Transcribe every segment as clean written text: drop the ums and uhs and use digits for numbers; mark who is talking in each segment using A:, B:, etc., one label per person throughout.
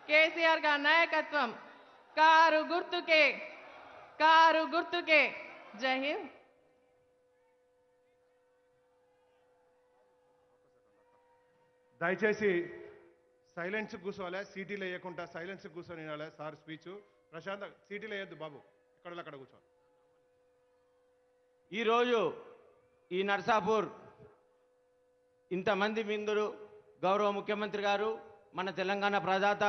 A: కేసీఆర్ గారి నాయకత్వం కారు గుర్తుకే జై హింద్.
B: దయచేసి సైలెన్స్ కూర్చోవాలి, సీటీలు వేయకుండా సైలెన్స్ కూర్చొని వినాలి సార్ స్పీచ్. ప్రశాంత్ సీటీలు వేయద్దు బాబు, ఎక్కడ అక్కడ కూర్చోవాలి.
C: ఈరోజు ఈ నర్సాపూర్ ఇంతమంది మిందులు గౌరవ ముఖ్యమంత్రి గారు మన తెలంగాణ ప్రదాత,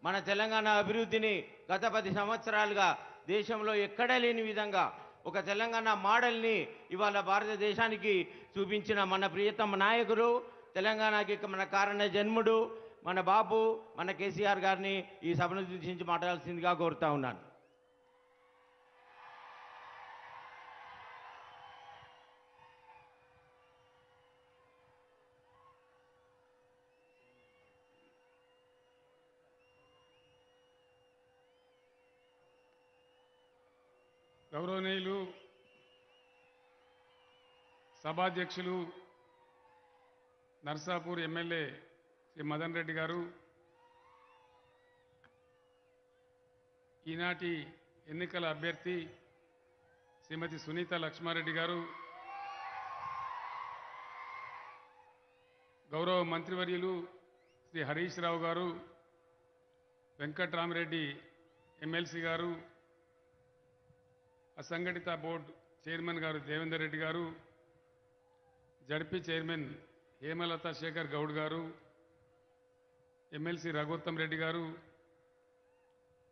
C: మన తెలంగాణ అభివృద్ధిని గత 10 సంవత్సరాలుగా దేశంలో ఎక్కడా లేని విధంగా ఒక తెలంగాణ మోడల్ని ఇవాళ భారతదేశానికి చూపించిన మన ప్రియతమ నాయకుడు, తెలంగాణకి మన కారణ జన్ముడు మన బాపు మన కేసీఆర్ గారిని ఈ సభను ఉద్దేశించి మాట్లాడాల్సిందిగా కోరుతా ఉన్నాను.
D: గౌరవనీయులు సభాధ్యక్షులు నర్సాపూర్ ఎమ్మెల్యే శ్రీ మదన్ రెడ్డి గారు, ఈనాటి ఎన్నికల అభ్యర్థి శ్రీమతి సునీత లక్ష్మారెడ్డి గారు, గౌరవ మంత్రివర్యులు శ్రీ హరీష్ రావు గారు, వెంకట్రామరెడ్డి ఎమ్మెల్సీ గారు, అసంఘటిత బోర్డు చైర్మన్ గారు దేవేందర్ రెడ్డి గారు, జడ్పీ చైర్మన్ హేమలత శేఖర్ గౌడ్ గారు, ఎమ్మెల్సీ రఘోత్తమ్ రెడ్డి గారు,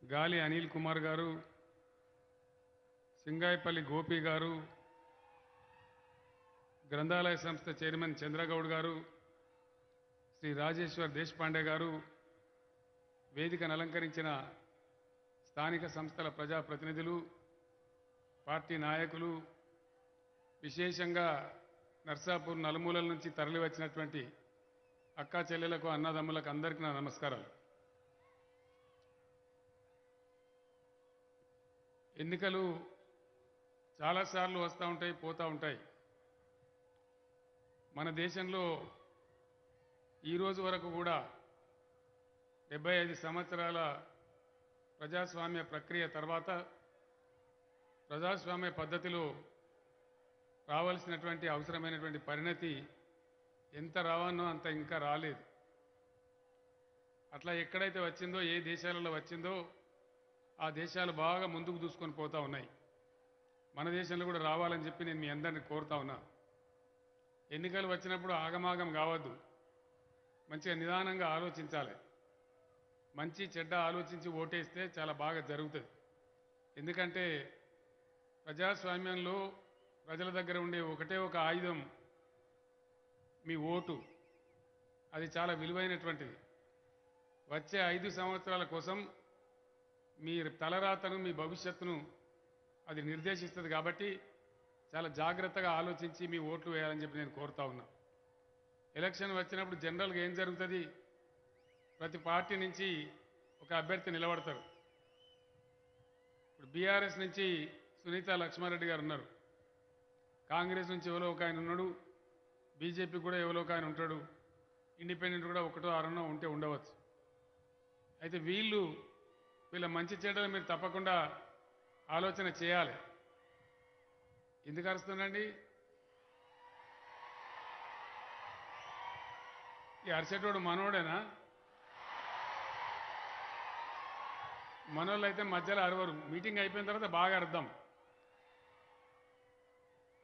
D: గాలి అనిల్ కుమార్ గారు, సింగాయపల్లి గోపి గారు, గ్రంథాలయ సంస్థ చైర్మన్ చంద్రగౌడ్ గారు, శ్రీ రాజేశ్వర్ దేశపాండే గారు, వేదికను అలంకరించిన స్థానిక సంస్థల ప్రజాప్రతినిధులు, పార్టీ నాయకులు, విశేషంగా నర్సాపూర్ నలుమూలల నుంచి తరలి వచ్చినటువంటి అక్కా చెల్లెలకు అన్నదమ్ములకు అందరికీ నా నమస్కారాలు. ఎన్నికలు చాలాసార్లు వస్తూ ఉంటాయి, పోతూ ఉంటాయి. మన దేశంలో ఈరోజు వరకు కూడా 75 సంవత్సరాల ప్రజాస్వామ్య ప్రక్రియ తర్వాత ప్రజాస్వామ్య పద్ధతిలో రావాల్సినటువంటి అవసరమైనటువంటి పరిణతి ఎంత రావానో అంత ఇంకా రాలేదు. అట్లా ఎక్కడైతే వచ్చిందో, ఏ దేశాలలో వచ్చిందో ఆ దేశాలు బాగా ముందుకు దూసుకొని పోతూ ఉన్నాయి. మన దేశంలో కూడా రావాలని చెప్పి నేను మీ అందరినీ కోరుతా ఉన్నా. ఎన్నికలు వచ్చినప్పుడు ఆగమాగం కావద్దు, మంచిగా నిదానంగా ఆలోచించాలి. మంచి చెడ్డ ఆలోచించి ఓటేస్తే చాలా బాగా జరుగుతుంది. ఎందుకంటే ప్రజాస్వామ్యంలో ప్రజల దగ్గర ఉండే ఒకటే ఒక ఆయుధం మీ ఓటు. అది చాలా విలువైనటువంటిది. వచ్చే 5 సంవత్సరాల కోసం మీ తలరాతను, మీ భవిష్యత్తును అది నిర్దేశిస్తుంది. కాబట్టి చాలా జాగ్రత్తగా ఆలోచించి మీ ఓట్లు వేయాలని చెప్పి నేను కోరుతా ఉన్నా. ఎలక్షన్ వచ్చినప్పుడు జనరల్గా ఏం జరుగుతుంది, ప్రతి పార్టీ నుంచి ఒక అభ్యర్థి నిలబడతారు. ఇప్పుడు బీఆర్ఎస్ నుంచి సునీత లక్ష్మారెడ్డి గారు ఉన్నారు, కాంగ్రెస్ నుంచి ఎవరో ఒక ఆయన ఉన్నాడు, బీజేపీ కూడా ఎవరో ఒక ఆయన ఉంటాడు, ఇండిపెండెంట్ కూడా ఒకటో ఆరునో ఉంటే ఉండవచ్చు. అయితే వీళ్ళ మంచి చెడ్డలు మీరు తప్పకుండా ఆలోచన చేయాలి. ఎందుకు అరుస్తుందండి? ఈ అరిసేటోడు మనోడేనా? మనోళ్ళు అయితే మధ్యలో అరవరు, మీటింగ్ అయిపోయిన తర్వాత బాగా అర్థం.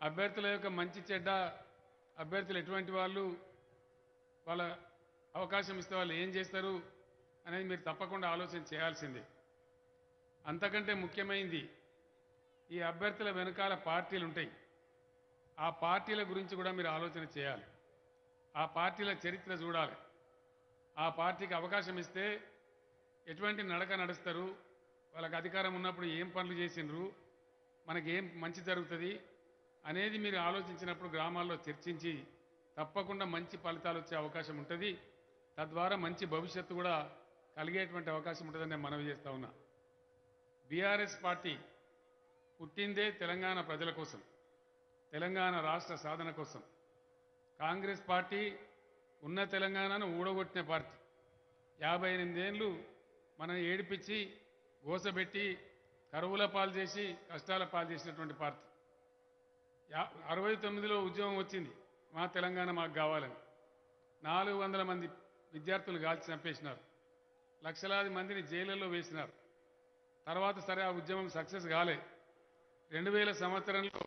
D: అభ్యర్థుల యొక్క మంచి చెడ్డ, అభ్యర్థులు ఎటువంటి వాళ్ళు, వాళ్ళ అవకాశం ఇస్తే వాళ్ళు ఏం చేస్తారు అనేది మీరు తప్పకుండా ఆలోచన చేయాల్సిందే. అంతకంటే ముఖ్యమైనది, ఈ అభ్యర్థుల వెనకాల పార్టీలు ఉంటాయి. ఆ పార్టీల గురించి కూడా మీరు ఆలోచన చేయాలి. ఆ పార్టీల చరిత్ర చూడాలి. ఆ పార్టీకి అవకాశం ఇస్తే ఎటువంటి నడక నడుస్తారు, వాళ్ళకి అధికారం ఉన్నప్పుడు ఏం పనులు చేసిండ్రు, మనకి ఏం మంచి జరుగుతుంది అనేది మీరు ఆలోచించినప్పుడు గ్రామాల్లో చర్చించి తప్పకుండా మంచి ఫలితాలు వచ్చే అవకాశం ఉంటుంది. తద్వారా మంచి భవిష్యత్తు కూడా కలిగేటువంటి అవకాశం ఉంటుందని నేను మనవి చేస్తా ఉన్నా. బీఆర్ఎస్ పార్టీ పుట్టిందే తెలంగాణ ప్రజల కోసం, తెలంగాణ రాష్ట్ర సాధన కోసం. కాంగ్రెస్ పార్టీ ఉన్న తెలంగాణను ఊడగొట్టిన పార్టీ. 58 ఏళ్ళు మనం ఏడిపించి గోసబెట్టి కరువుల పాలు చేసి కష్టాల పాలు చేసినటువంటి పార్టీ 69లో ఉద్యమం వచ్చింది మా తెలంగాణ మాకు కావాలని 400 మంది విద్యార్థులు కాల్చి చంపేసినారు లక్షలాది మందిని జైళ్ళలో వేసినారు తర్వాత సరే ఆ ఉద్యమం సక్సెస్ కాలే 2000 సంవత్సరంలో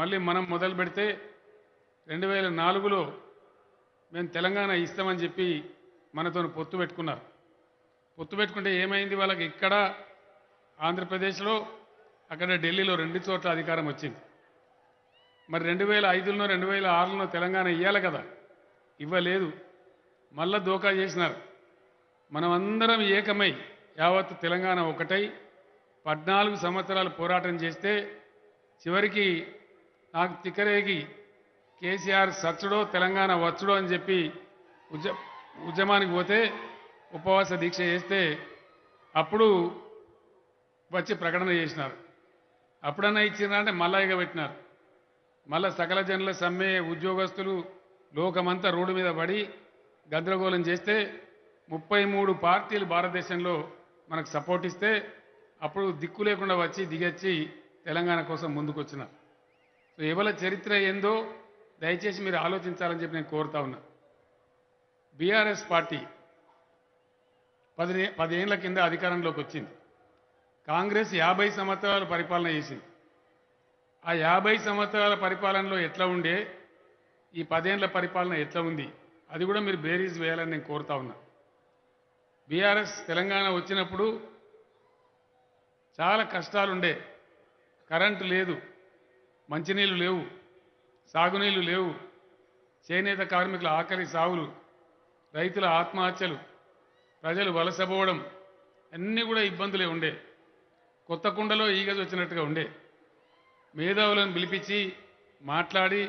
D: మళ్ళీ మనం మొదలు పెడితే 2004లో మేము తెలంగాణ ఇస్తామని చెప్పి మనతో పొత్తు పెట్టుకున్నారు పొత్తు పెట్టుకుంటే ఏమైంది వాళ్ళకి ఇక్కడ ఆంధ్రప్రదేశ్లో అక్కడ ఢిల్లీలో 2 చోట్ల అధికారం వచ్చింది మరి 2005లో 2006లో తెలంగాణ ఇవ్వాలి కదా ఇవ్వలేదు మళ్ళా దోకా చేసినారు మనమందరం ఏకమై యావత్తు తెలంగాణ ఒకటై 14 సంవత్సరాలు పోరాటం చేస్తే చివరికి నాకు తిక్కరేగి కేసీఆర్ సచ్చుడో తెలంగాణ వచ్చుడో అని చెప్పి ఉద్యమానికి పోతే ఉపవాస దీక్ష చేస్తే అప్పుడు వచ్చి ప్రకటన చేసినారు అప్పుడన్నా ఇచ్చినా అంటే మళ్ళా ఎగబెట్టినారు మళ్ళా సకల జనుల సమ్మె ఉద్యోగస్తులు లోకమంతా రోడ్డు మీద పడి గందరగోళం చేస్తే 33 పార్టీలు భారతదేశంలో మనకు సపోర్ట్ ఇస్తే అప్పుడు దిక్కు లేకుండా వచ్చి దిగొచ్చి తెలంగాణ కోసం ముందుకొచ్చినారు సో ఎవరి చరిత్ర ఏందో దయచేసి మీరు ఆలోచించాలని చెప్పి నేను కోరుతా ఉన్నా బీఆర్ఎస్ పార్టీ 10 ఏళ్ల కింద అధికారంలోకి వచ్చింది కాంగ్రెస్ 50 సంవత్సరాలు పరిపాలన చేసింది ఆ 50 సంవత్సరాల పరిపాలనలో ఎట్లా ఉండే ఈ 10 ఏళ్ల పరిపాలన ఎట్లా ఉంది అది కూడా మీరు బేరీజ్ వేయాలని నేను కోరుతా ఉన్నా బీఆర్ఎస్ తెలంగాణ వచ్చినప్పుడు చాలా కష్టాలుండే కరెంటు లేదు మంచినీళ్ళు లేవు సాగునీళ్ళు లేవు చేనేత కార్మికుల ఆఖరి సావులు రైతుల ఆత్మహత్యలు ప్రజలు వలసపోవడం అన్నీ కూడా ఇబ్బందులే ఉండే కొత్త కుండలో ఈగ వచ్చినట్టుగా ఉండే మేధావులను పిలిపించి మాట్లాడి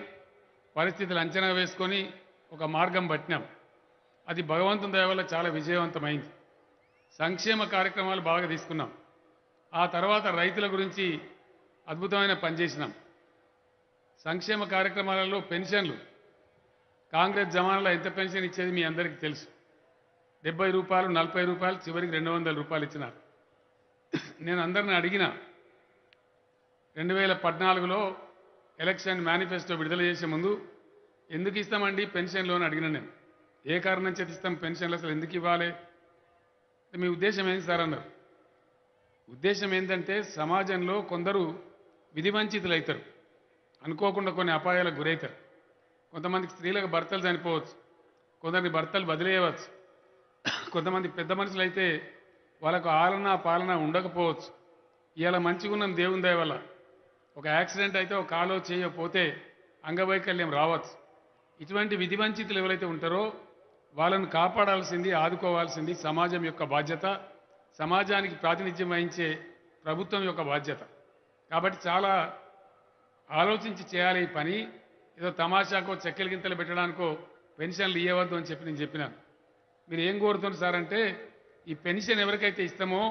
D: పరిస్థితులు అంచనా వేసుకొని ఒక మార్గం పట్టినాం అది భగవంతుని దయ వల్ల చాలా విజయవంతమైంది సంక్షేమ కార్యక్రమాలు బాగా తీసుకున్నాం ఆ తర్వాత రైతుల గురించి అద్భుతమైన పనిచేసినాం సంక్షేమ కార్యక్రమాలలో పెన్షన్లు కాంగ్రెస్ జమానాలో ఎంత పెన్షన్ ఇచ్చేది మీ అందరికీ తెలుసు 70 రూపాయలు 40 రూపాయలు చివరికి 200 రూపాయలు ఇచ్చినారు నేను అందరిని అడిగిన 2014లో ఎలక్షన్ మేనిఫెస్టో విడుదల చేసే ముందు ఎందుకు ఇస్తామండి పెన్షన్లు అని అడిగిన నేను ఏ కారణం చేతి ఇస్తాం పెన్షన్లు అసలు ఎందుకు ఇవ్వాలి మీ ఉద్దేశం ఏంటి సార్ అన్నారు ఉద్దేశం ఏంటంటే సమాజంలో కొందరు విధివంచితులు అవుతారు అనుకోకుండా కొన్ని అపాయాలకు గురవుతారు కొంతమందికి స్త్రీలకు భర్తలు చనిపోవచ్చు కొందరికి భర్తలు బదిలేయవచ్చు కొంతమంది పెద్ద మనుషులు అయితే వాళ్ళకు ఆలన పాలన ఉండకపోవచ్చు ఇవాళ మంచిగా ఉన్నాం దేవుని దయ వల్ల ఒక యాక్సిడెంట్ అయితే ఒక కాలో చేయకపోతే అంగవైకల్యం రావచ్చు ఇటువంటి విధివంచితులు ఎవరైతే ఉంటారో వాళ్ళను కాపాడాల్సింది ఆదుకోవాల్సింది సమాజం యొక్క బాధ్యత సమాజానికి ప్రాతినిధ్యం వహించే ప్రభుత్వం యొక్క బాధ్యత కాబట్టి చాలా ఆలోచించి చేయాలి ఈ పని ఏదో తమాషాకో చెక్కల గింతలు పెట్టడానికో పెన్షన్లు ఇవ్వవద్దు అని చెప్పి నేను చెప్పినాను మీరు ఏం కోరుతున్నారు సార్ అంటే ఈ పెన్షన్ ఎవరికైతే ఇస్తామో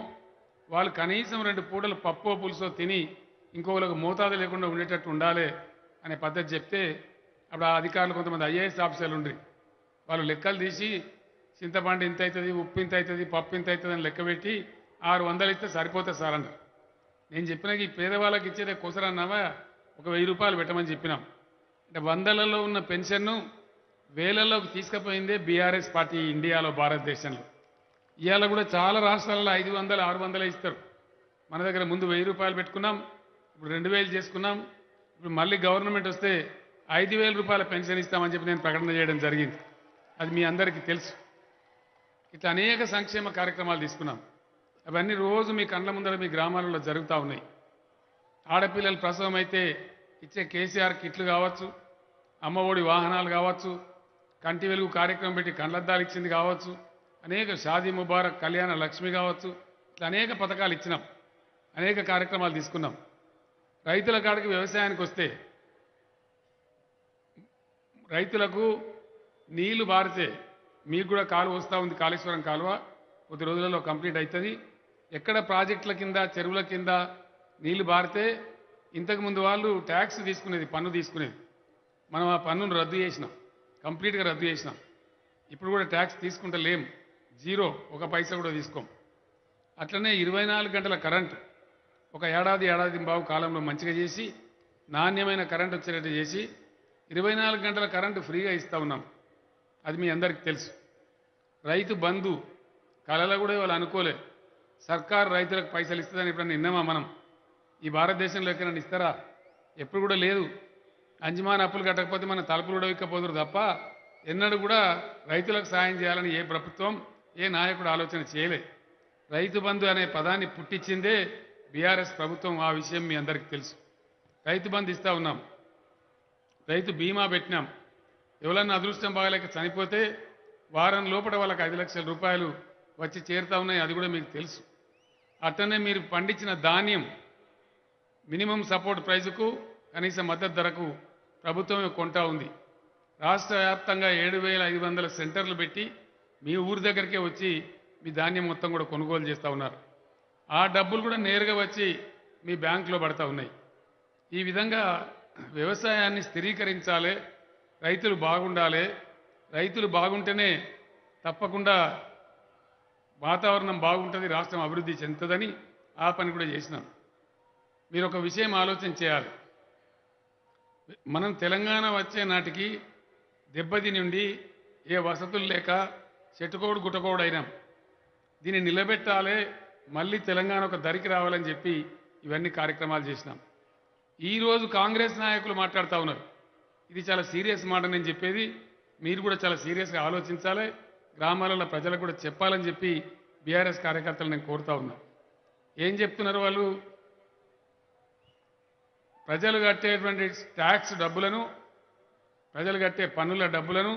D: వాళ్ళు కనీసం 2 పూటలు పప్పో పులుసో తిని ఇంకోళ్ళకు మోతాదు లేకుండా ఉండేటట్టు ఉండాలి అనే పద్ధతి చెప్తే అప్పుడు ఆ అధికారులు కొంతమంది ఐఏఎస్ ఆఫీసర్లు ఉండ్రి వాళ్ళు లెక్కలు తీసి చింతపండు ఇంత అవుతుంది ఉప్పు ఇంత అవుతుంది పప్పు ఇంత అవుతుంది అని లెక్క పెట్టి 600 ఇస్తే సరిపోతుంది సార్ అన్నారు నేను చెప్పిన ఈ పేదవాళ్ళకి ఇచ్చేదే కొసరన్నావా ఒక 1000 రూపాయలు పెట్టమని చెప్పినాం అంటే 100లలో ఉన్న పెన్షన్ను వేలల్లోకి తీసుకుపోయిందే బీఆర్ఎస్ పార్టీ ఇండియాలో భారతదేశంలో ఇవాళ కూడా చాలా రాష్ట్రాలలో 500 600 ఇస్తారు మన దగ్గర ముందు 1000 రూపాయలు పెట్టుకున్నాం ఇప్పుడు 2000 చేసుకున్నాం ఇప్పుడు మళ్ళీ గవర్నమెంట్ వస్తే 5000 రూపాయల పెన్షన్ ఇస్తామని చెప్పి నేను ప్రకటన చేయడం జరిగింది అది మీ అందరికీ తెలుసు ఇట్లా అనేక సంక్షేమ కార్యక్రమాలు తీసుకున్నాం అవన్నీ రోజు మీ కళ్ళ ముందర మీ గ్రామాలలో జరుగుతూ ఉన్నాయి ఆడపిల్లలు ప్రసవం అయితే ఇచ్చే కేసీఆర్ కిట్లు కావచ్చు అమ్మఒడి వాహనాలు కావచ్చు కంటి వెలుగు కార్యక్రమం పెట్టి కండ్లద్దాలు ఇచ్చింది కావచ్చు అనేక షాదీ ముబారక్ కళ్యాణ లక్ష్మి కావచ్చు ఇట్లా అనేక పథకాలు ఇచ్చినాం అనేక కార్యక్రమాలు తీసుకున్నాం రైతుల కాడికి వ్యవసాయానికి వస్తే రైతులకు నీళ్లు బారితే మీకు కూడా కాలువ వస్తూ ఉంది కాళేశ్వరం కాలువ కొద్ది రోజులలో కంప్లీట్ అవుతుంది ఎక్కడ ప్రాజెక్టుల కింద చెరువుల కింద నీళ్లు బారితే ఇంతకుముందు వాళ్ళు ట్యాక్స్ తీసుకునేది పన్ను తీసుకునేది మనం ఆ పన్నును రద్దు చేసినాం కంప్లీట్గా రద్దు చేసినాం ఇప్పుడు కూడా ట్యాక్స్ తీసుకుంటలేం జీరో ఒక పైసా కూడా తీసుకోం అట్లనే 24 గంటల కరెంటు ఒక ఏడాది బావు కాలంలో మంచిగా చేసి నాణ్యమైన కరెంటు వచ్చేటట్టు చేసి 24 గంటల కరెంటు ఫ్రీగా ఇస్తా ఉన్నాం. అది మీ అందరికీ తెలుసు. రైతు బంధు కళలో కూడా వాళ్ళు అనుకోలే సర్కార్ రైతులకు పైసలు ఇస్తుందని ఎప్పుడన్నా విన్నామా మనం? ఈ భారతదేశంలో ఎక్కడైనా ఇస్తారా? ఎప్పుడు కూడా లేదు. అంజమాన్ అప్పులు కట్టకపోతే మన తలుపులు కూడా ఇక్కపోదురు తప్ప ఎన్నడూ కూడా రైతులకు సాయం చేయాలని ఏ ప్రభుత్వం ఏ నాయకుడు ఆలోచన చేయలే. రైతు బంధు అనే పదాన్ని పుట్టించిందే బీఆర్ఎస్ ప్రభుత్వం. ఆ విషయం మీ అందరికీ తెలుసు. రైతు బంధు ఇస్తా ఉన్నాం, రైతు బీమా పెట్టినాం. ఎవరన్నా అదృష్టం బాగలేక చనిపోతే వారం లోపల వాళ్ళకి 5 లక్షల రూపాయలు వచ్చి చేరుతా ఉన్నాయి. అది కూడా మీకు తెలుసు. అట్లనే మీరు పండించిన ధాన్యం మినిమం సపోర్ట్ ప్రైజుకు కనీస మద్దతు ధరకు ప్రభుత్వమే కొంటా ఉంది. రాష్ట్ర వ్యాప్తంగా 7,500 సెంటర్లు పెట్టి మీ ఊరి దగ్గరికే వచ్చి మీ ధాన్యం మొత్తం కూడా కొనుగోలు చేస్తూ ఉన్నారు. ఆ డబ్బులు కూడా నేరుగా వచ్చి మీ బ్యాంకులో పడతా ఉన్నాయి. ఈ విధంగా వ్యవసాయాన్ని స్థిరీకరించాలి, రైతులు బాగుండాలి. రైతులు బాగుంటేనే తప్పకుండా వాతావరణం బాగుంటుంది, రాష్ట్రం అభివృద్ధి చెందుతుందని ఆ పని కూడా చేసినాం. మీరు ఒక విషయం ఆలోచన చేయాలి. మనం తెలంగాణ వచ్చే నాటికి దెబ్బతిని ఉండి ఏ వసతులు లేక చెట్టుకోడు గుట్టకోడు అయినాం. దీన్ని నిలబెట్టాలి, మళ్ళీ తెలంగాణ ఒక దరికి రావాలని చెప్పి ఇవన్నీ కార్యక్రమాలు చేసినాం. ఈరోజు కాంగ్రెస్ నాయకులు మాట్లాడుతూ ఉన్నారు. ఇది చాలా సీరియస్ మాట నేను చెప్పేది. మీరు కూడా చాలా సీరియస్గా ఆలోచించాలి, గ్రామాలలో ప్రజలకు కూడా చెప్పాలని చెప్పి బీఆర్ఎస్ కార్యకర్తలు నేను కోరుతా ఉన్నా. ఏం చెప్తున్నారు వాళ్ళు? ప్రజలు కట్టేటువంటి ట్యాక్స్ డబ్బులను, ప్రజలు కట్టే పన్నుల డబ్బులను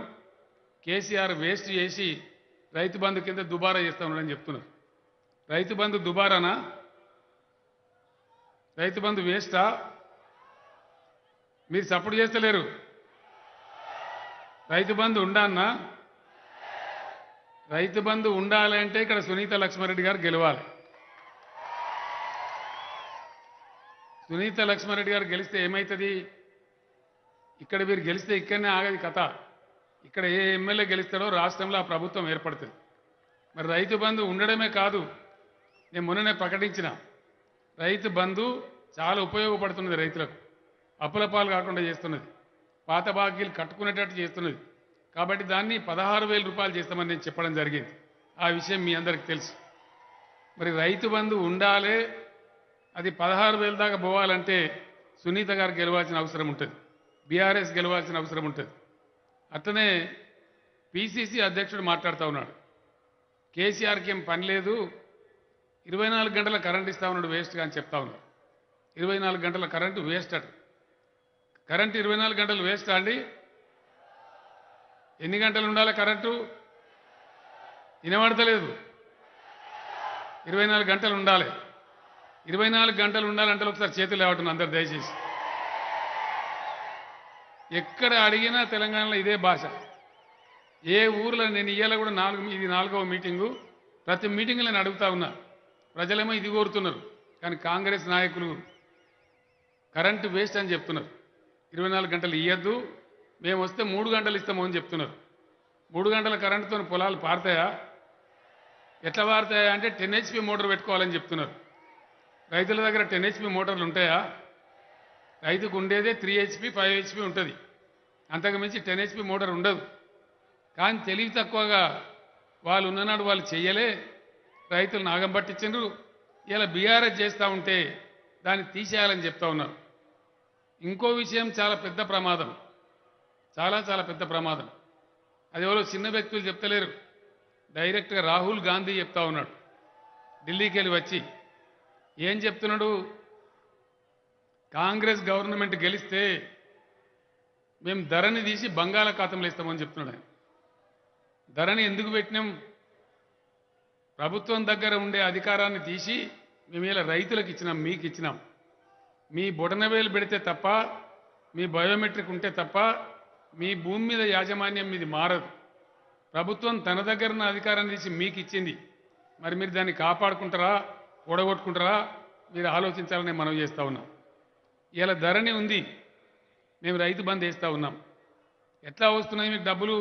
D: కేసీఆర్ వేస్ట్ చేసి రైతు బంధు కింద దుబారా చేస్తా ఉన్నాడని చెప్తున్నారు. రైతు బంధు దుబారానా? రైతు బంధు వేస్టా? మీరు సపోర్ట్ చేస్తలేరు. రైతు బంధు ఉండాలన్నా? రైతు బంధు ఉండాలంటే ఇక్కడ సునీత లక్ష్మారెడ్డి గారు గెలవాలి. సునీత లక్ష్మారెడ్డి గారు గెలిస్తే ఏమవుతుంది? ఇక్కడ మీరు గెలిస్తే ఇక్కడనే ఆగది కథ. ఇక్కడ ఏ ఎమ్మెల్యే గెలుస్తాడో రాష్ట్రంలో ఆ ప్రభుత్వం ఏర్పడుతుంది. మరి రైతు బంధు ఉండడమే కాదు, నేను మొన్ననే ప్రకటించిన రైతు బంధు చాలా ఉపయోగపడుతున్నది. రైతులకు అప్పుల పాలు కాకుండా చేస్తున్నది, పాత బాకీలు కట్టుకునేటట్టు చేస్తున్నది. కాబట్టి దాన్ని 16,000 రూపాయలు చేస్తామని నేను చెప్పడం జరిగింది. ఆ విషయం మీ అందరికీ తెలుసు. మరి రైతు బంధు ఉండాలి, అది 16,000 దాకా పోవాలంటే సునీత గారు గెలవాల్సిన అవసరం ఉంటుంది, బీఆర్ఎస్ గెలవాల్సిన అవసరం ఉంటుంది. అట్లనే పిసిసి అధ్యక్షుడు మాట్లాడుతూ ఉన్నాడు, కేసీఆర్కి ఏం పని లేదు, 24 గంటల కరెంట్ ఇస్తా ఉన్నాడు వేస్ట్గా అని చెప్తా ఉన్నాడు. 24 గంటల కరెంటు వేస్ట్ అట. కరెంటు 24 గంటలు వేస్ట్ అండి? ఎన్ని గంటలు ఉండాలి కరెంటు? వినబడతలేదు. 24 గంటలు ఉండాలి. 24 గంటలు ఉండాలంటే ఒకసారి చేతులు లేవటం అందరు దయచేసి. ఎక్కడ అడిగినా తెలంగాణలో ఇదే భాష. ఏ ఊర్లో నేను ఇయ్యాల కూడా ఇది 4వ మీటింగు. ప్రతి మీటింగ్లో నేను అడుగుతా ఉన్నా, ప్రజలేమో ఇది కోరుతున్నారు, కానీ కాంగ్రెస్ నాయకులు కరెంటు వేస్ట్ అని చెప్తున్నారు. 24 గంటలు ఇయ్యద్దు, మేము వస్తే 3 గంటలు ఇస్తాము అని చెప్తున్నారు. 3 గంటల కరెంటుతో పొలాలు పారుతాయా? ఎట్లా పారుతాయా అంటే 10 HP మోటార్ పెట్టుకోవాలని చెప్తున్నారు. రైతుల దగ్గర 10 HP మోటార్లు ఉంటాయా? రైతుకు ఉండేదే 3 HP 5 HP ఉంటుంది, అంతకు మించి 10 HP మోటార్ ఉండదు. కానీ తెలివి తక్కువగా వాళ్ళు ఉన్ననాడు వాళ్ళు చెయ్యలే, రైతులు నాగం పట్టించండ్రు. ఇలా బీఆర్ఎస్ చేస్తూ ఉంటే దాన్ని తీసేయాలని చెప్తా ఉన్నారు. ఇంకో విషయం చాలా పెద్ద ప్రమాదం, చాలా చాలా పెద్ద ప్రమాదం. అది ఎవరో చిన్న వ్యక్తులు చెప్తలేరు, డైరెక్ట్గా రాహుల్ గాంధీ చెప్తా ఉన్నాడు. ఢిల్లీకి వెళ్ళి వచ్చి ఏం చెప్తున్నాడు? కాంగ్రెస్ గవర్నమెంట్ గెలిస్తే మేము ధరని తీసి బంగాళాఖాతంలో ఇస్తామని చెప్తున్నాడు ఆయన. ధరని ఎందుకు పెట్టినాం? ప్రభుత్వం దగ్గర ఉండే అధికారాన్ని తీసి మేము ఇలా రైతులకు ఇచ్చినాం, మీకు ఇచ్చినాం. మీ బొటనవేలు పెడితే తప్ప, మీ బయోమెట్రిక్ ఉంటే తప్ప మీ భూమి మీద యాజమాన్యం మీది మారదు. ప్రభుత్వం తన దగ్గర ఉన్న అధికారాన్ని తీసి మీకు ఇచ్చింది. మరి మీరు దాన్ని కాపాడుకుంటారా, ఓడగొట్టుకుంటారా? మీరు ఆలోచించాలని మనం చేస్తూ ఉన్నాం. ఇలా ధరణి ఉంది, మేము రైతు బంద్ వేస్తూ ఉన్నాం. ఎట్లా వస్తున్నాయి మీకు డబ్బులు?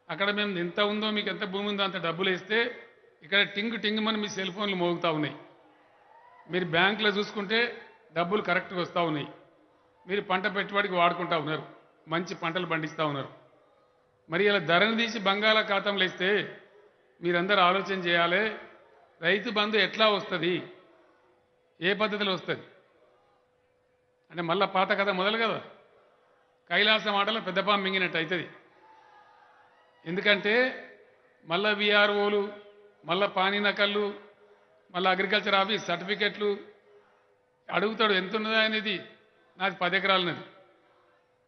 D: అక్కడ మేము ఎంత ఉందో, మీకు ఎంత భూమి ఉందో అంత డబ్బులు వేస్తే ఇక్కడ టింగ్ టింగ్ మన మీ సెల్ ఫోన్లు మోగుతూ ఉన్నాయి. మీరు బ్యాంకులో చూసుకుంటే డబ్బులు కరెక్ట్గా వస్తూ ఉన్నాయి. మీరు పంట పెట్టుబడికి వాడుకుంటా ఉన్నారు, మంచి పంటలు పండిస్తూ ఉన్నారు. మరి ఇలా ధరను తీసి బంగాళాఖాతంలో ఇస్తే మీరందరూ ఆలోచన చేయాలి, రైతు బంధు ఎట్లా వస్తుంది, ఏ పద్ధతిలో వస్తుంది అంటే మళ్ళా పాత కథ మొదలు కదా, కైలాసం ఆటలో పెద్దపాము మింగినట్టు అవుతుంది. ఎందుకంటే మళ్ళా విఆర్ఓలు, మళ్ళా పానీ నకళ్ళు, మళ్ళీ అగ్రికల్చర్ ఆఫీస్ సర్టిఫికెట్లు అడుగుతాడు. ఎంత ఉన్నదా అనేది, నాది 10 ఎకరాలన్నది,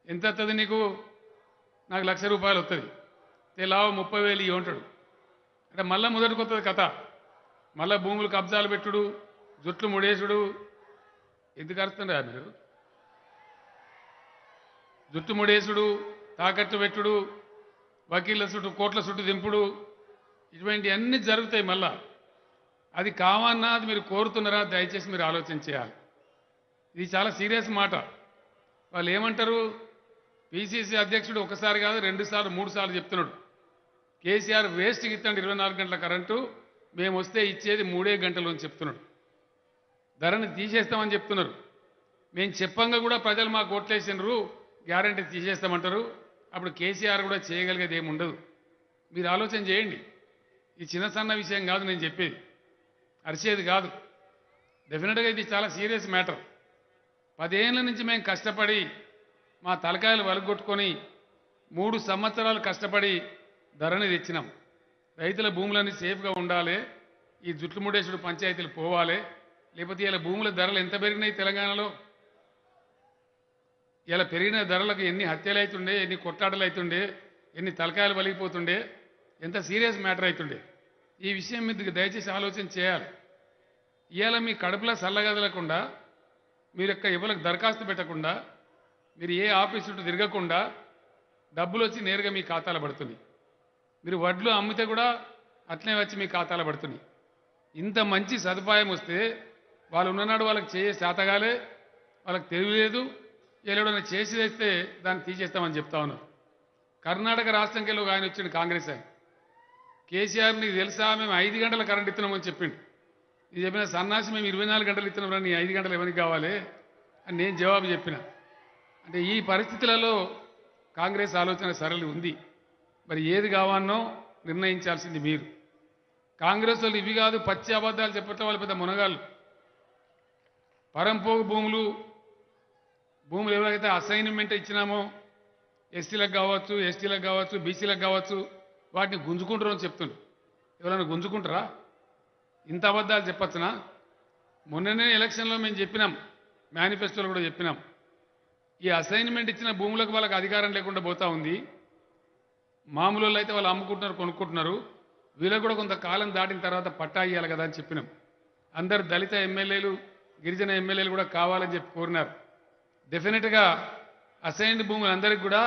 D: ఎంత వస్తుంది నీకు, నాకు ₹1,00,000 వస్తుంది, లావు 30,000 ఇవ్వ ఉంటాడు. అంటే మళ్ళీ మొదటికి వస్తుంది కథ. మళ్ళీ భూములు కబ్జాలు పెట్టుడు, జుట్లు ముడేసుడు. ఎందుకు అరుస్తుండే మీరు? జుట్టు ముడేసుడు, తాకట్టు పెట్టుడు, వకీళ్ళ చుట్టూ కోట్ల చుట్టూ దింపుడు, ఇటువంటి అన్నీ జరుగుతాయి. మళ్ళా అది కావన్నా, అది మీరు కోరుతున్నారా, దయచేసి మీరు ఆలోచన చేయాలి. ఇది చాలా సీరియస్ మాట. వాళ్ళు ఏమంటారు, పిసిసి అధ్యక్షుడు ఒకసారి కాదు 2 సార్లు 3 సార్లు చెప్తున్నాడు, కేసీఆర్ వేస్ట్కి ఇస్తాడు 24 గంటల కరెంటు, మేము వస్తే ఇచ్చేది 3 గంటలు అని చెప్తున్నాడు. ధరని తీసేస్తామని చెప్తున్నారు. మేము చెప్పంగా కూడా ప్రజలు మాకు ఓట్లేసినారు, గ్యారంటీ తీసేస్తామంటారు. అప్పుడు కేసీఆర్ కూడా చేయగలిగేది ఏమి ఉండదు. మీరు ఆలోచన చేయండి. ఈ చిన్న సన్న విషయం కాదు నేను చెప్పేది, అరిచేది కాదు. డెఫినెట్గా ఇది చాలా సీరియస్ మ్యాటర్. 10 ఏళ్ళ నుంచి మేము కష్టపడి మా తలకాయలు వలగొట్టుకొని 3 సంవత్సరాలు కష్టపడి ధరని తెచ్చినాం. రైతుల భూములన్నీ సేఫ్గా ఉండాలి, ఈ జుట్లు ముడేసుడు పంచాయతీలు పోవాలి. లేకపోతే ఇలా భూముల ధరలు ఎంత పెరిగినాయి తెలంగాణలో. ఇలా పెరిగిన ధరలకు ఎన్ని హత్యలు అవుతుండే, ఎన్ని కొట్లాటలు అవుతుండే, ఎన్ని తలకాయలు వలిగిపోతుండే, ఎంత సీరియస్ మ్యాటర్ అవుతుండే. ఈ విషయం మీద దయచేసి ఆలోచన చేయాలి. ఇవాళ మీ కడుపులో చల్లగదలకుండా, మీరు ఎవరికి దరఖాస్తు పెట్టకుండా, మీరు ఏ ఆఫీస్ చుట్టూ తిరగకుండా డబ్బులు వచ్చి నేరుగా మీ ఖాతాలో పడుతుంది. మీరు వడ్లు అమ్మితే కూడా అట్లనే వచ్చి మీ ఖాతాలో పడుతుంది. ఇంత మంచి సదుపాయం వస్తే వాళ్ళు ఉన్ననాడు వాళ్ళకి చేసే శాతగాలే, వాళ్ళకి తెలియలేదు. ఎవడైనా చేసి తెస్తే దాన్ని తీసేస్తామని చెప్తా ఉన్నారు. కర్ణాటక రాష్ట్రంకి ఒక ఆయన వచ్చిండు, కాంగ్రెస్ ఆయన. కేసీఆర్ నీకు తెలుసా, మేము 5 గంటల కరెంట్ ఇస్తున్నామని చెప్పిండు. ఇది చెప్పిన సన్నాసి, మేము 24 గంటలు ఇస్తున్నాం, నీ 5 గంటలు ఎవరికి కావాలి అని నేను జవాబు చెప్పిన. అంటే ఈ పరిస్థితులలో కాంగ్రెస్ ఆలోచన సరళి ఉంది. మరి ఏది కావాలనో నిర్ణయించాల్సింది మీరు. కాంగ్రెస్ వాళ్ళు ఇవి కాదు, పచ్చి అబద్ధాలు చెప్పట్లే, వాళ్ళు పెద్ద మునగాళ్ళు. పరంపోగు భూములు ఎవరైతే అసైన్మెంట్ ఇచ్చినామో, ఎస్సీలకు కావచ్చు, ఎస్టీలకు కావచ్చు, బీసీలకు కావచ్చు, వాటిని గుంజుకుంటారు అని చెప్తుండ్రు. ఎవరైనా గుంజుకుంటారా? ఇంత అబద్ధాలు చెప్పచ్చునా? మొన్ననే ఎలక్షన్లో మేము చెప్పినాం, మేనిఫెస్టోలో కూడా చెప్పినాం, ఈ అసైన్మెంట్ ఇచ్చిన భూములకు వాళ్ళకి అధికారం లేకుండా పోతా ఉంది. మామూలు వాళ్ళు అయితే వాళ్ళు అమ్ముకుంటున్నారు, కొనుక్కుంటున్నారు. వీళ్ళకు కూడా కొంతకాలం దాటిన తర్వాత పట్టా ఇవ్వాలి కదా అని చెప్పినాం. అందరు దళిత ఎమ్మెల్యేలు, గిరిజన ఎమ్మెల్యేలు కూడా కావాలని చెప్పి కోరినారు. డెఫినెట్గా అసైన్డ్ భూములు అందరికీ కూడా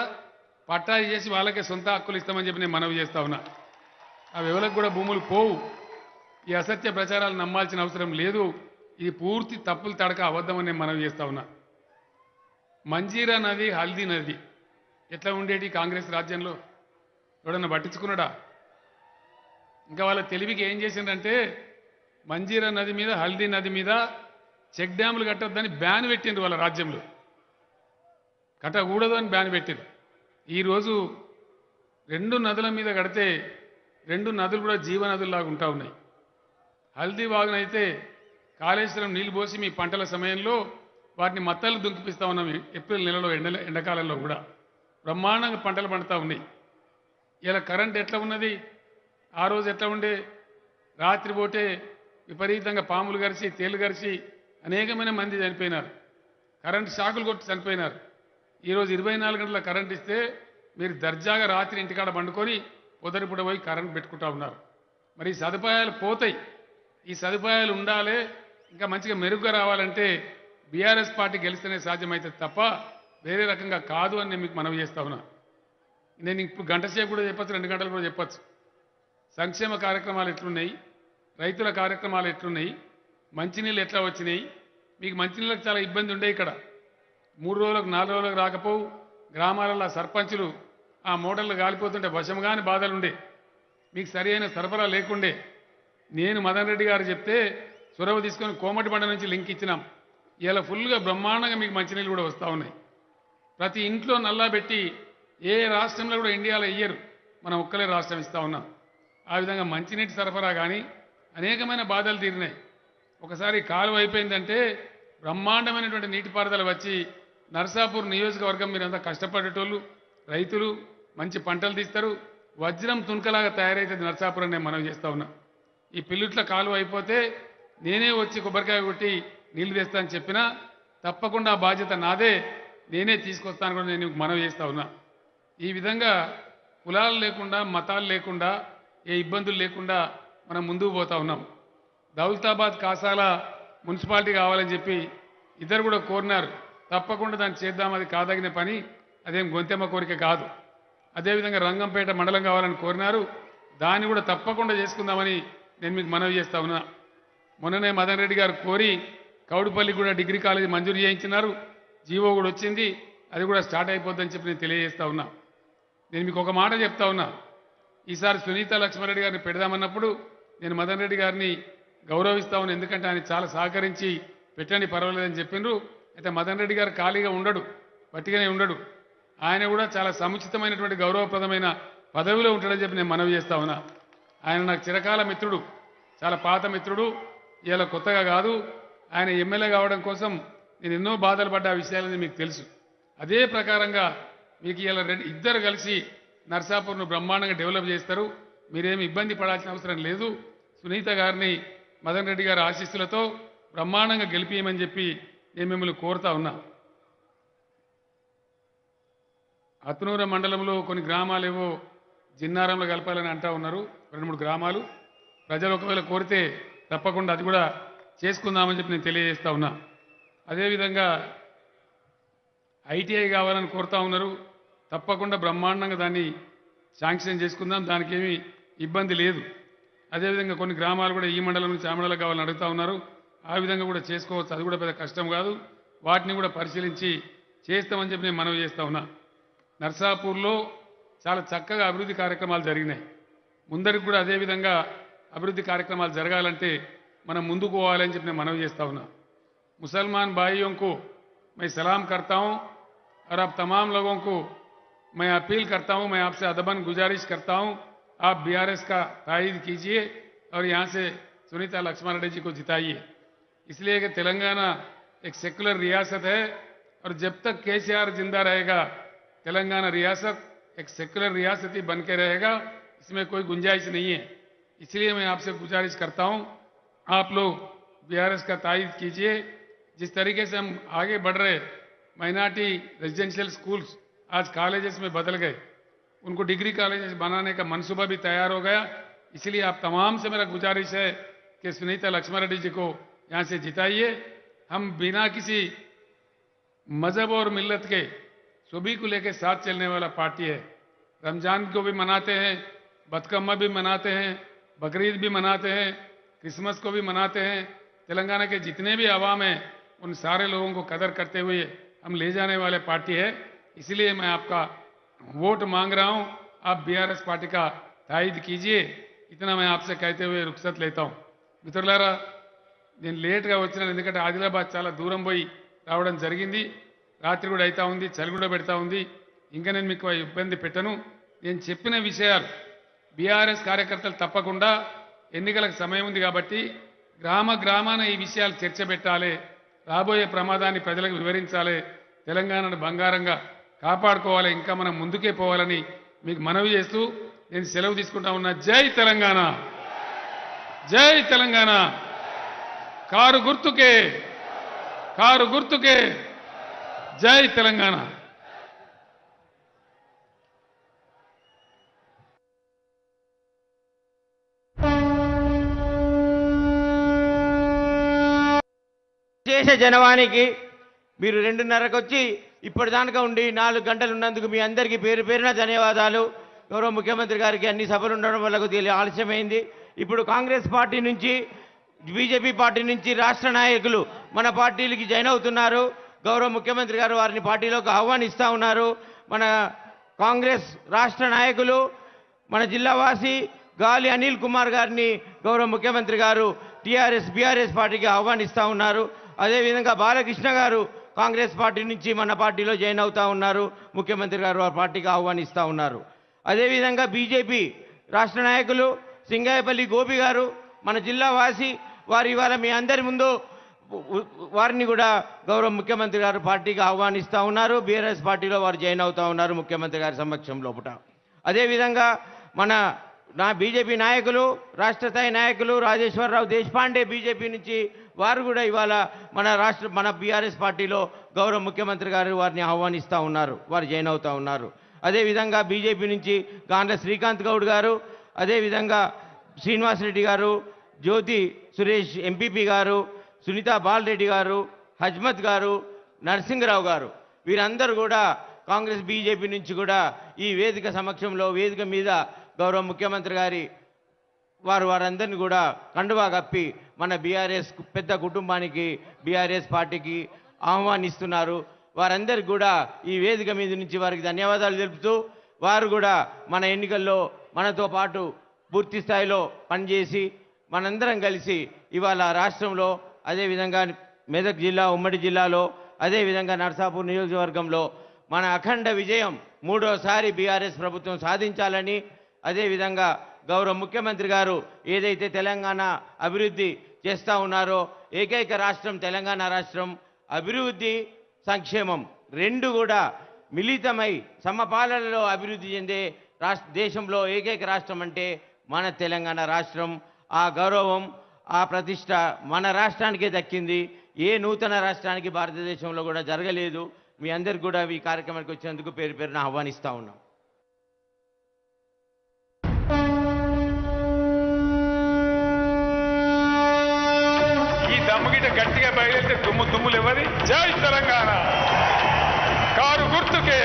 D: పట్టా చేసి వాళ్ళకే సొంత హక్కులు ఇస్తామని చెప్పి నేను మనవి చేస్తా ఉన్నా. అవి ఎవరికి కూడా భూములు పోవు. ఈ అసత్య ప్రచారాలు నమ్మాల్సిన అవసరం లేదు. ఇది పూర్తి తప్పులు తడక అబద్ధమని నేను మనవి చేస్తా ఉన్నా. మంజీరా నది, హల్దీ నది ఎట్లా ఉండేటి కాంగ్రెస్ రాజ్యంలో? ఎవడన్నా పట్టించుకున్నాడా? ఇంకా వాళ్ళ తెలివికి ఏం చేసిందంటే, మంజీరా నది మీద, హల్దీ నది మీద చెక్ డ్యాములు కట్టొద్దని బ్యాన్ పెట్టిండ్రు. వాళ్ళ రాజ్యంలో కట్టకూడదు అని బ్యాన్ పెట్టిండ్రు. ఈరోజు 2 నదుల మీద కడితే 2 నదులు కూడా జీవనదుల్లాగా ఉంటా ఉన్నాయి. హల్దీ వాగునైతే కాళేశ్వరం నీళ్లు పోసి మీ పంటల సమయంలో వాటిని మత్తలు దుంకిపిస్తూ ఉన్నాం. ఏప్రిల్ నెలలో ఎండాకాలంలో కూడా బ్రహ్మాండంగా పంటలు పండుతూ ఉన్నాయి. ఇలా కరెంట్ ఎట్లా ఉన్నది? ఆ రోజు ఎట్లా ఉండే? రాత్రి పోతే విపరీతంగా పాములు గరిచి, తేళ్లు గరిచి అనేకమైన మంది చనిపోయినారు. కరెంట్ షాకులు కొట్టి చనిపోయినారు. ఈరోజు 24 గంటల కరెంట్ ఇస్తే మీరు దర్జాగా రాత్రి ఇంటికాడ పండుకొని పొదరిపూట పోయి కరెంట్ పెట్టుకుంటా ఉన్నారు. మరి ఈ సదుపాయాలు పోతాయి. ఈ సదుపాయాలు ఉండాలి, ఇంకా మంచిగా మెరుగ్గా రావాలంటే బీఆర్ఎస్ పార్టీ గెలిస్తేనే సాధ్యమవుతుంది తప్ప వేరే రకంగా కాదు అని నేను మీకు మనవి చేస్తా ఉన్నా. నేను ఇప్పుడు గంట సేపు కూడా చెప్పచ్చు, 2 గంటలు కూడా చెప్పచ్చు. సంక్షేమ కార్యక్రమాలు ఎట్లున్నాయి, రైతుల కార్యక్రమాలు ఎట్లున్నాయి, మంచినీళ్ళు ఎట్లా వచ్చినాయి. మీకు మంచినీళ్ళకి చాలా ఇబ్బంది ఉండే. ఇక్కడ 3 రోజులకు 4 రోజులకు రాకపోవు. గ్రామాలలో సర్పంచులు ఆ మోటార్లు గాలిపోతుంటే వశంగాని బాధలుండే. మీకు సరి అయిన సరఫరా లేకుండే. నేను మదన్ రెడ్డి గారు చెప్తే చొరవ తీసుకొని కోమటిబండ నుంచి లింక్ ఇచ్చినాం. ఇలా ఫుల్గా బ్రహ్మాండంగా మీకు మంచినీళ్ళు కూడా వస్తూ ఉన్నాయి. ప్రతి ఇంట్లో నల్లా పెట్టి ఏ రాష్ట్రంలో కూడా ఇండియాలో ఇయ్యరు, మనం ఒక్కలే రాష్ట్రం ఇస్తూ ఉన్నాం. ఆ విధంగా మంచినీటి సరఫరా కానీ అనేకమైన బాధలు తీరినాయి. ఒకసారి కాలువ అయిపోయిందంటే బ్రహ్మాండమైనటువంటి నీటిపారుదల వచ్చి నర్సాపూర్ నియోజకవర్గం మీరంతా కష్టపడేటోళ్ళు, రైతులు మంచి పంటలు తీస్తారు, వజ్రం తుణకలాగా తయారైతుంది నర్సాపూర్ అని నేను మనవి చేస్తూ ఉన్నా. ఈ పిల్లుట్ల కాలువ అయిపోతే నేనే వచ్చి కొబ్బరికాయ కొట్టి నీళ్లు తెస్తానని చెప్పినా తప్పకుండా ఆ బాధ్యత నాదే, నేనే తీసుకొస్తాను కూడా నేను మనవి చేస్తూ ఉన్నా. ఈ విధంగా కులాలు లేకుండా మతాలు లేకుండా ఏ ఇబ్బందులు లేకుండా మనం ముందుకు పోతా ఉన్నాం. దౌలతాబాద్ కాసాల మున్సిపాలిటీ కావాలని చెప్పి ఇద్దరు కూడా కోరినారు. తప్పకుండా దాన్ని చేద్దాం, అది కాదగిన పని, అదేం గొంతెమ్మ కోరిక కాదు. అదేవిధంగా రంగంపేట మండలం కావాలని కోరినారు, దాన్ని కూడా తప్పకుండా చేసుకుందామని నేను మీకు మనవి చేస్తా ఉన్నా. మొన్ననే మదన్ రెడ్డి గారు కోరి కౌడుపల్లి కూడా డిగ్రీ కాలేజీ మంజూరు చేయించినారు, జీవో కూడా వచ్చింది, అది కూడా స్టార్ట్ అయిపోద్దని చెప్పి నేను తెలియజేస్తా ఉన్నా. నేను మీకు ఒక మాట చెప్తా ఉన్నా, ఈసారి సునీత లక్ష్మారెడ్డి గారిని పెడదామన్నప్పుడు నేను మదన్ రెడ్డి గారిని గౌరవిస్తా ఉన్నాను, ఎందుకంటే ఆయన చాలా సహకరించి పెట్టండి పర్వాలేదని చెప్పిండ్రు. అయితే మదన్ రెడ్డి గారు ఖాళీగా ఉండడు, బట్టిగానే ఉండడు, ఆయన కూడా చాలా సముచితమైనటువంటి గౌరవప్రదమైన పదవిలో ఉంటాడని చెప్పి నేను మనవి చేస్తా ఉన్నా. ఆయన నాకు చిరకాల మిత్రుడు, చాలా పాత మిత్రుడు, ఇలా కొత్తగా కాదు. ఆయన ఎమ్మెల్యే కావడం కోసం నేను ఎన్నో బాధలు పడ్డ విషయాలని మీకు తెలుసు. అదే ప్రకారంగా మీకు ఇలా ఇద్దరు కలిసి నర్సాపూర్ను బ్రహ్మాండంగా డెవలప్ చేస్తారు, మీరేమి ఇబ్బంది పడాల్సిన అవసరం లేదు. సునీత గారిని మదన్ రెడ్డి గారి ఆశీస్సులతో బ్రహ్మాండంగా గెలిపియమని చెప్పి నేను మిమ్మల్ని కోరుతా ఉన్నా. అత్నూర మండలంలో కొన్ని గ్రామాలు ఏవో జిన్నారంలో కలపాలని అంటా ఉన్నారు, 2-3 గ్రామాలు. ప్రజలు ఒకవేళ కోరితే తప్పకుండా అది కూడా చేసుకుందామని చెప్పి నేను తెలియజేస్తా ఉన్నా. అదేవిధంగా ఐటీఐ కావాలని కోరుతా ఉన్నారు, తప్పకుండా బ్రహ్మాండంగా దాన్ని శాంక్షన్ చేసుకుందాం, దానికి ఏమీ ఇబ్బంది లేదు. అదేవిధంగా కొన్ని గ్రామాలు కూడా ఈ మండలం నుంచి ఆ మండలం కావాలని అడుగుతా ఉన్నారు, ఆ విధంగా కూడా చేసుకోవచ్చు, అది కూడా పెద్ద కష్టం కాదు. వాటిని కూడా పరిశీలించి చేస్తామని చెప్పి నేను మనవి చేస్తా ఉన్నా. నర్సాపూర్లో చాలా చక్కగా అభివృద్ధి కార్యక్రమాలు జరిగినాయి. ముందరికి కూడా అదేవిధంగా అభివృద్ధి కార్యక్రమాలు జరగాలంటే మనం ముందుకు పోవాలని చెప్పి నేను మనవి చేస్తా ఉన్నా. मुसलमान भाइयों को मैं सलाम करता हूं और आप तमाम लोगों को मैं अपील करता हूं, मैं आपसे अदबन गुजारिश करता हूं, आप बीआरएस का तायीद कीजिए और यहां से सुनीता लक्ष्मारेड्डी जी को जिताइए, इसलिए कि तेलंगाना एक सेकुलर रियासत है और जब तक केसीआर जिंदा रहेगा तेलंगाना रियासत एक सेकुलर रियासत ही बन के रहेगा, इसमें कोई गुंजाइश नहीं है। इसलिए मैं आपसे गुजारिश करता हूं, आप लोग बीआरएस का तायीद कीजिए। जिस तरीके से हम आगे बढ़ रहे, माइनॉरिटी रेजिडेंशियल स्कूल्स आज कॉलेजेस में बदल गए, उनको डिग्री कॉलेजेस बनाने का मंसूबा भी तैयार हो गया। इसलिए आप तमाम से मेरा गुजारिश है कि सुनीता लक्ष्मारेड्डी जी को यहाँ से जिताइए। हम बिना किसी मजहब और मिल्लत के सभी को लेकर साथ चलने वाला पार्टी है। रमजान को भी मनाते हैं, बतकम्मा भी मनाते हैं, बकरीद भी मनाते हैं, क्रिसमस को भी मनाते हैं। तेलंगाना के जितने भी अवाम हैं उन सारे लोगों को कदर करते हुए हम ले जाने वाले पार्टी है। इसलिए मैं आपका वोट मांग रहा हूं, आप बीआरएस पार्टी का तायीद कीजिए, इतना मैं आपसे कहते हुए रुखसत लेता हूं। మిత్రులారా, నేను లేట్గా వచ్చినాను, ఎందుకంటే ఆదిలాబాద్ చాలా దూరం పోయి రావడం జరిగింది, రాత్రి కూడా అవుతా ఉంది, చలి కూడా పెడతా ఉంది, ఇంకా నేను మీకు ఇబ్బంది పెట్టను. నేను చెప్పిన విషయాలు బీఆర్ఎస్ కార్యకర్తలు తప్పకుండా ఎన్నికలకు సమయం ఉంది కాబట్టి గ్రామ గ్రామాన ఈ విషయాలు చర్చ పెట్టాలి, రాబోయే ప్రమాదాన్ని ప్రజలకు వివరించాలి, తెలంగాణను బంగారంగా కాపాడుకోవాలి, ఇంకా మనం ముందుకే పోవాలని మీకు మనవి చేస్తూ నేను సెలవు తీసుకుంటా ఉన్నా. జై తెలంగాణ, జై తెలంగాణ. కారు గుర్తుకే, కారు గుర్తుకే, జై తెలంగాణ.
C: చేసే జనవానికి మీరు 2:30కు వచ్చి ఇప్పటిదాకా ఉండి 4 గంటలు ఉన్నందుకు మీ అందరికీ పేరు పేరున ధన్యవాదాలు. గౌరవ ముఖ్యమంత్రి గారికి అన్ని సభలు ఉండడం వల్ల కొద్దిగా ఆలస్యమైంది. ఇప్పుడు కాంగ్రెస్ పార్టీ నుంచి, బీజేపీ పార్టీ నుంచి రాష్ట్ర నాయకులు మన పార్టీలకి జాయిన్ అవుతున్నారు. గౌరవ ముఖ్యమంత్రి గారు వారిని పార్టీలోకి ఆహ్వానిస్తూ ఉన్నారు. మన కాంగ్రెస్ రాష్ట్ర నాయకులు, మన జిల్లావాసి గాలి అనిల్ కుమార్ గారిని గౌరవ ముఖ్యమంత్రి గారు బీఆర్ఎస్ పార్టీకి ఆహ్వానిస్తూ ఉన్నారు. అదేవిధంగా బాలకృష్ణ గారు కాంగ్రెస్ పార్టీ నుంచి మన పార్టీలో జాయిన్ అవుతా ఉన్నారు. ముఖ్యమంత్రి గారు వారి పార్టీకి ఆహ్వానిస్తూ ఉన్నారు. అదేవిధంగా బీజేపీ రాష్ట్ర నాయకులు సింగాయపల్లి గోపి గారు మన జిల్లా వాసి, వారు ఇవాళ మీ అందరి ముందు వారిని కూడా గౌరవ ముఖ్యమంత్రి గారు పార్టీకి ఆహ్వానిస్తూ ఉన్నారు. బీఆర్ఎస్ పార్టీలో వారు జాయిన్ అవుతూ ఉన్నారు ముఖ్యమంత్రి గారి సమక్షం లోపల. అదేవిధంగా నా బీజేపీ నాయకులు, రాష్ట్ర స్థాయి నాయకులు రాజేశ్వరరావు దేశపాండే బీజేపీ నుంచి వారు కూడా ఇవాళ మన బీఆర్ఎస్ పార్టీలో గౌరవ ముఖ్యమంత్రి గారు వారిని ఆహ్వానిస్తూ ఉన్నారు, వారు జాయిన్ అవుతూ ఉన్నారు. అదేవిధంగా బీజేపీ నుంచి గాండ్ల శ్రీకాంత్ గౌడ్ గారు, అదేవిధంగా శ్రీనివాసరెడ్డి గారు, జ్యోతి సురేష్ ఎంపీపీ గారు, సునీతా బాలరెడ్డి గారు, హజ్మత్ గారు, నరసింహరావు గారు, వీరందరూ కూడా కాంగ్రెస్ బీజేపీ నుంచి కూడా ఈ వేదిక సమక్షంలో వేదిక మీద గౌరవ ముఖ్యమంత్రి గారి వారందరినీ కూడా కండువా కప్పి మన బీఆర్ఎస్ పెద్ద కుటుంబానికి బీఆర్ఎస్ పార్టీకి ఆహ్వానిస్తున్నారు. వారందరికీ కూడా ఈ వేదిక మీద నుంచి వారికి ధన్యవాదాలు తెలుపుతూ, వారు కూడా మన ఎన్నికల్లో మనతో పాటు పూర్తి స్థాయిలో పనిచేసి మనందరం కలిసి ఇవాళ రాష్ట్రంలో, అదేవిధంగా మెదక్ జిల్లా ఉమ్మడి జిల్లాలో, అదేవిధంగా నర్సాపూర్ నియోజకవర్గంలో మన అఖండ విజయం మూడోసారి బీఆర్ఎస్ ప్రభుత్వం సాధించాలని, అదేవిధంగా గౌరవ ముఖ్యమంత్రి గారు ఏదైతే తెలంగాణ అభివృద్ధి చేస్తూ ఉన్నారో, ఏకైక రాష్ట్రం తెలంగాణ రాష్ట్రం, అభివృద్ధి సంక్షేమం రెండు కూడా మిళితమై సమపాలనలో అభివృద్ధి చెందే దేశంలో ఏకైక రాష్ట్రం అంటే మన తెలంగాణ రాష్ట్రం. ఆ గౌరవం, ఆ ప్రతిష్ట మన రాష్ట్రానికే దక్కింది. ఏ నూతన రాష్ట్రానికి భారతదేశంలో కూడా జరగలేదు. మీ అందరికి కూడా ఈ కార్యక్రమానికి వచ్చినందుకు పేరు పేరున ఆహ్వానిస్తూ ఉన్నాం.
D: ఈ దమ్ముగిట గట్టిగా బయలుదేరితే దుమ్ములు ఎవరి? జై తెలంగాణ. కారు గుర్తుకే.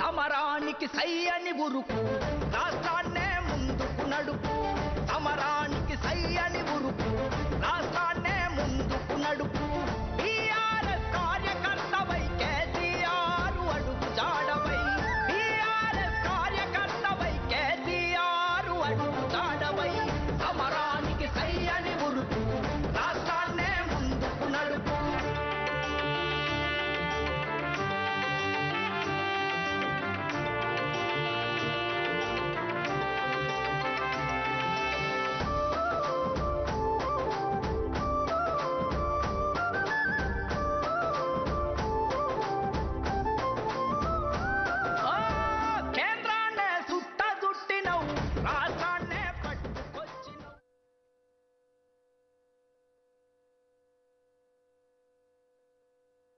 E: సమరానికి సై అని ఉరుకు, రాష్ట్రాన్నే ముందుకు నడుపు. సమరాన్ని